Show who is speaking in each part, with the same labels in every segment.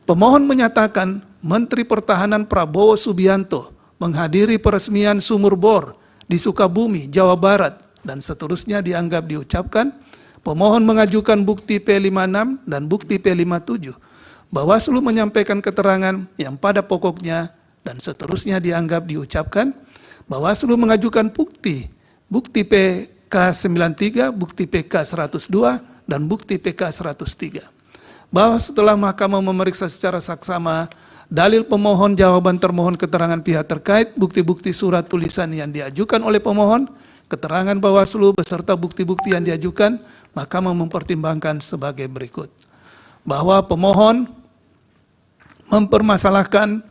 Speaker 1: Pemohon menyatakan Menteri Pertahanan Prabowo Subianto menghadiri peresmian sumur bor di Sukabumi, Jawa Barat, dan seterusnya dianggap diucapkan. Pemohon mengajukan bukti P56 dan bukti P57. Bawaslu menyampaikan keterangan yang pada pokoknya dan seterusnya dianggap diucapkan. Bawaslu mengajukan bukti PK93, bukti PK102, dan bukti PK103. Bahwa setelah mahkamah memeriksa secara saksama dalil pemohon, jawaban termohon, keterangan pihak terkait, bukti-bukti surat tulisan yang diajukan oleh pemohon, keterangan Bawaslu beserta bukti-bukti yang diajukan, mahkamah mempertimbangkan sebagai berikut. Bahwa pemohon mempermasalahkan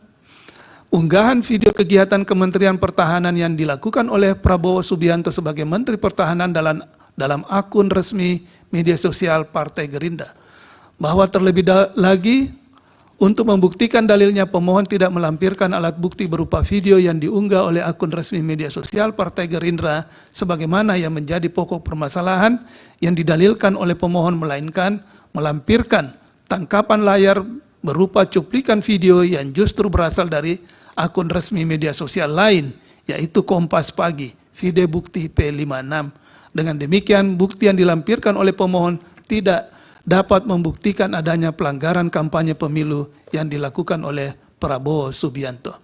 Speaker 1: unggahan video kegiatan Kementerian Pertahanan yang dilakukan oleh Prabowo Subianto sebagai Menteri Pertahanan dalam akun resmi media sosial Partai Gerindra. Bahwa terlebih lagi, untuk membuktikan dalilnya, pemohon tidak melampirkan alat bukti berupa video yang diunggah oleh akun resmi media sosial Partai Gerindra sebagaimana yang menjadi pokok permasalahan yang didalilkan oleh pemohon, melainkan melampirkan tangkapan layar berupa cuplikan video yang justru berasal dari akun resmi media sosial lain, yaitu Kompas Pagi, video bukti P56. Dengan demikian, bukti yang dilampirkan oleh pemohon tidak dapat membuktikan adanya pelanggaran kampanye pemilu yang dilakukan oleh Prabowo Subianto.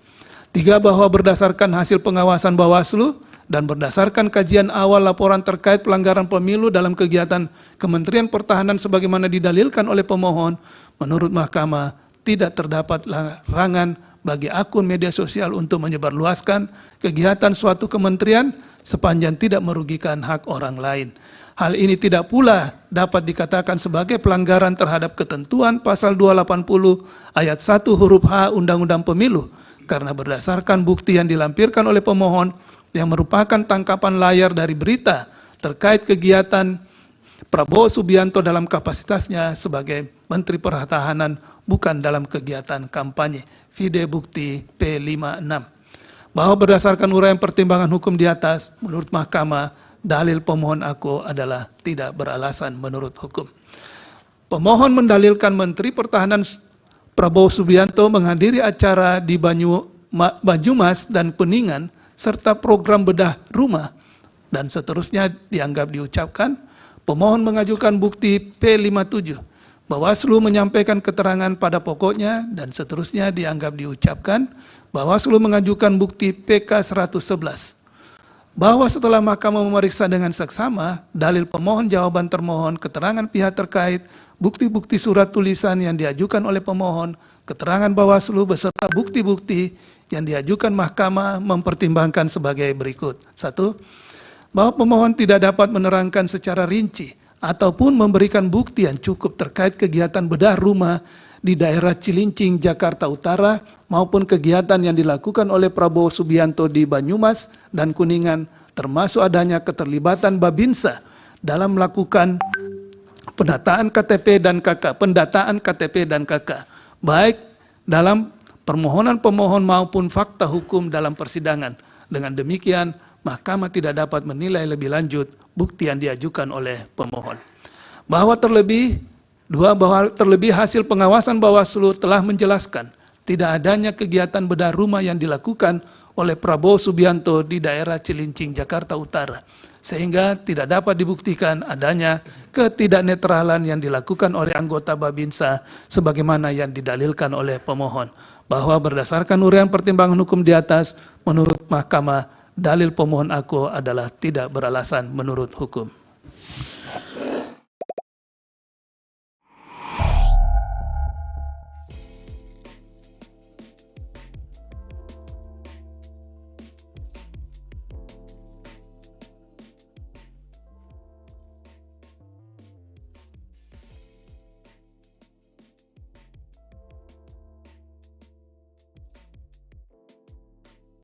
Speaker 1: 3. Bahwa berdasarkan hasil pengawasan Bawaslu dan berdasarkan kajian awal laporan terkait pelanggaran pemilu dalam kegiatan Kementerian Pertahanan sebagaimana didalilkan oleh pemohon, menurut mahkamah tidak terdapat larangan bagi akun media sosial untuk menyebarluaskan kegiatan suatu kementerian sepanjang tidak merugikan hak orang lain. Hal ini tidak pula dapat dikatakan sebagai pelanggaran terhadap ketentuan pasal 280 ayat 1 huruf H Undang-Undang Pemilu, karena berdasarkan bukti yang dilampirkan oleh pemohon yang merupakan tangkapan layar dari berita terkait kegiatan Prabowo Subianto dalam kapasitasnya sebagai Menteri Pertahanan, bukan dalam kegiatan kampanye. Video bukti P56. Bahwa berdasarkan uraian pertimbangan hukum di atas, menurut mahkamah, dalil pemohon aku adalah tidak beralasan menurut hukum. Pemohon mendalilkan Menteri Pertahanan Prabowo Subianto menghadiri acara di Banyumas dan Kuningan serta program bedah rumah dan seterusnya dianggap diucapkan. Pemohon mengajukan bukti P57. Bawaslu menyampaikan keterangan pada pokoknya dan seterusnya dianggap diucapkan. Bawaslu mengajukan bukti PK111. Bahwa setelah mahkamah memeriksa dengan seksama dalil pemohon, jawaban termohon, keterangan pihak terkait, bukti-bukti surat tulisan yang diajukan oleh pemohon, keterangan Bawaslu beserta bukti-bukti yang diajukan mahkamah mempertimbangkan sebagai berikut. 1. Bahwa pemohon tidak dapat menerangkan secara rinci ataupun memberikan bukti yang cukup terkait kegiatan bedah rumah di daerah Cilincing, Jakarta Utara maupun kegiatan yang dilakukan oleh Prabowo Subianto di Banyumas dan Kuningan, termasuk adanya keterlibatan Babinsa dalam melakukan pendataan KTP dan KK, baik dalam permohonan pemohon maupun fakta hukum dalam persidangan. Dengan demikian, mahkamah tidak dapat menilai lebih lanjut bukti yang diajukan oleh pemohon. Bahwa terlebih hasil pengawasan Bawaslu telah menjelaskan tidak adanya kegiatan bedah rumah yang dilakukan oleh Prabowo Subianto di daerah Cilincing, Jakarta Utara, sehingga tidak dapat dibuktikan adanya ketidaknetralan yang dilakukan oleh anggota Babinsa sebagaimana yang didalilkan oleh pemohon. Bahwa berdasarkan uraian pertimbangan hukum di atas, menurut mahkamah, dalil pemohon aku adalah tidak beralasan menurut hukum.